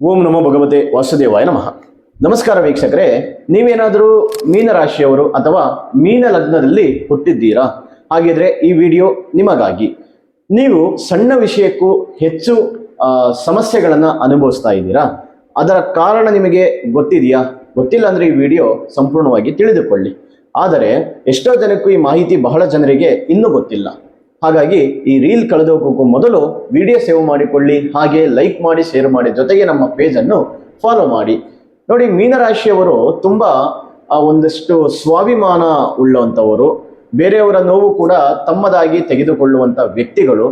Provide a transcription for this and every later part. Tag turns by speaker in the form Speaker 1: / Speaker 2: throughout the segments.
Speaker 1: ಓಂ ನಮೋ ಭಗವತೆ ವಾಸುದೇವಾಯ ನಮಃ. ನಮಸ್ಕಾರ ವೀಕ್ಷಕರೇ, ನೀವೇನಾದರೂ ಮೀನರಾಶಿಯವರು ಅಥವಾ ಮೀನ ಲಗ್ನದಲ್ಲಿ ಹುಟ್ಟಿದ್ದೀರಾ? ಹಾಗಿದ್ರೆ ಈ ವಿಡಿಯೋ ನಿಮಗಾಗಿ. ನೀವು ಸಣ್ಣ ವಿಷಯಕ್ಕೂ ಹೆಚ್ಚು ಸಮಸ್ಯೆಗಳನ್ನು ಅನುಭವಿಸ್ತಾ ಇದ್ದೀರಾ? ಅದರ ಕಾರಣ ನಿಮಗೆ ಗೊತ್ತಿದೆಯಾ? ಗೊತ್ತಿಲ್ಲ ಅಂದರೆ ಈ ವಿಡಿಯೋ ಸಂಪೂರ್ಣವಾಗಿ ತಿಳಿದುಕೊಳ್ಳಿ. ಆದರೆ ಎಷ್ಟೋ ಜನಕ್ಕೂ ಈ ಮಾಹಿತಿ ಬಹಳ ಜನರಿಗೆ ಇನ್ನೂ ಗೊತ್ತಿಲ್ಲ. ಹಾಗಾಗಿ ಈ ರೀಲ್ ಕಳೆದೋಗೋಕ್ಕೂ ಮೊದಲು ವಿಡಿಯೋ ಸೇವ್ ಮಾಡಿಕೊಳ್ಳಿ, ಹಾಗೆ ಲೈಕ್ ಮಾಡಿ, ಶೇರ್ ಮಾಡಿ, ಜೊತೆಗೆ ನಮ್ಮ ಪೇಜನ್ನು ಫಾಲೋ ಮಾಡಿ. ನೋಡಿ, ಮೀನರಾಶಿಯವರು ತುಂಬ ಒಂದಷ್ಟು ಸ್ವಾಭಿಮಾನ ಉಳ್ಳಂಥವರು, ಬೇರೆಯವರ ನೋವು ಕೂಡ ತಮ್ಮದಾಗಿ ತೆಗೆದುಕೊಳ್ಳುವಂಥ ವ್ಯಕ್ತಿಗಳು.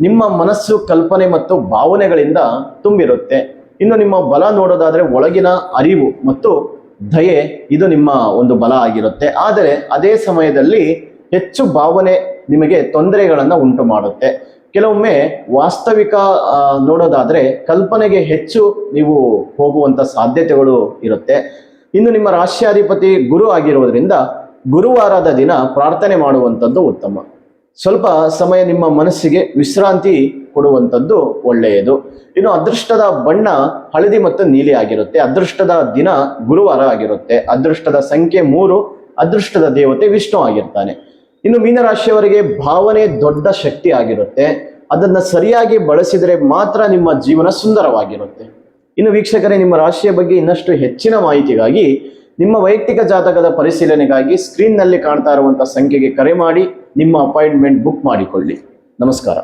Speaker 1: ನಿಮ್ಮ ಮನಸ್ಸು, ಕಲ್ಪನೆ ಮತ್ತು ಭಾವನೆಗಳಿಂದ ತುಂಬಿರುತ್ತೆ. ಇನ್ನು ನಿಮ್ಮ ಬಲ ನೋಡೋದಾದರೆ ಒಳಗಿನ ಅರಿವು ಮತ್ತು ದಯೆ, ಇದು ನಿಮ್ಮ ಒಂದು ಬಲ ಆಗಿರುತ್ತೆ. ಆದರೆ ಅದೇ ಸಮಯದಲ್ಲಿ ಹೆಚ್ಚು ಭಾವನೆ ನಿಮಗೆ ತೊಂದರೆಗಳನ್ನು ಉಂಟು ಮಾಡುತ್ತೆ. ಕೆಲವೊಮ್ಮೆ ವಾಸ್ತವಿಕ ನೋಡೋದಾದರೆ ಕಲ್ಪನೆಗೆ ಹೆಚ್ಚು ನೀವು ಹೋಗುವಂಥ ಸಾಧ್ಯತೆಗಳು ಇರುತ್ತೆ. ಇನ್ನು ನಿಮ್ಮ ರಾಶ್ಯಾಧಿಪತಿ ಗುರು ಆಗಿರೋದ್ರಿಂದ ಗುರುವಾರದ ದಿನ ಪ್ರಾರ್ಥನೆ ಮಾಡುವಂಥದ್ದು ಉತ್ತಮ. ಸ್ವಲ್ಪ ಸಮಯ ನಿಮ್ಮ ಮನಸ್ಸಿಗೆ ವಿಶ್ರಾಂತಿ ಕೊಡುವಂಥದ್ದು ಒಳ್ಳೆಯದು. ಇನ್ನು ಅದೃಷ್ಟದ ಬಣ್ಣ ಹಳದಿ ಮತ್ತು ನೀಲಿ ಆಗಿರುತ್ತೆ. ಅದೃಷ್ಟದ ದಿನ ಗುರುವಾರ ಆಗಿರುತ್ತೆ. ಅದೃಷ್ಟದ ಸಂಖ್ಯೆ 3. ಅದೃಷ್ಟದ ದೇವತೆ ವಿಷ್ಣು ಆಗಿರ್ತಾನೆ. ಇನ್ನು ಮೀನರಾಶಿಯವರಿಗೆ ಭಾವನೆ ದೊಡ್ಡ ಶಕ್ತಿ ಆಗಿರುತ್ತೆ. ಅದನ್ನು ಸರಿಯಾಗಿ ಬಳಸಿದರೆ ಮಾತ್ರ ನಿಮ್ಮ ಜೀವನ ಸುಂದರವಾಗಿರುತ್ತೆ. ಇನ್ನು ವೀಕ್ಷಕರೇ, ನಿಮ್ಮ ರಾಶಿಯ ಬಗ್ಗೆ ಇನ್ನಷ್ಟು ಹೆಚ್ಚಿನ ಮಾಹಿತಿಗಾಗಿ, ನಿಮ್ಮ ವೈಯಕ್ತಿಕ ಜಾತಕದ ಪರಿಶೀಲನೆಗಾಗಿ ಸ್ಕ್ರೀನ್ನಲ್ಲಿ ಕಾಣ್ತಾ ಇರುವಂಥ ಸಂಖ್ಯೆಗೆ ಕರೆ ಮಾಡಿ ನಿಮ್ಮ ಅಪಾಯಿಂಟ್ಮೆಂಟ್ ಬುಕ್ ಮಾಡಿಕೊಳ್ಳಿ. ನಮಸ್ಕಾರ.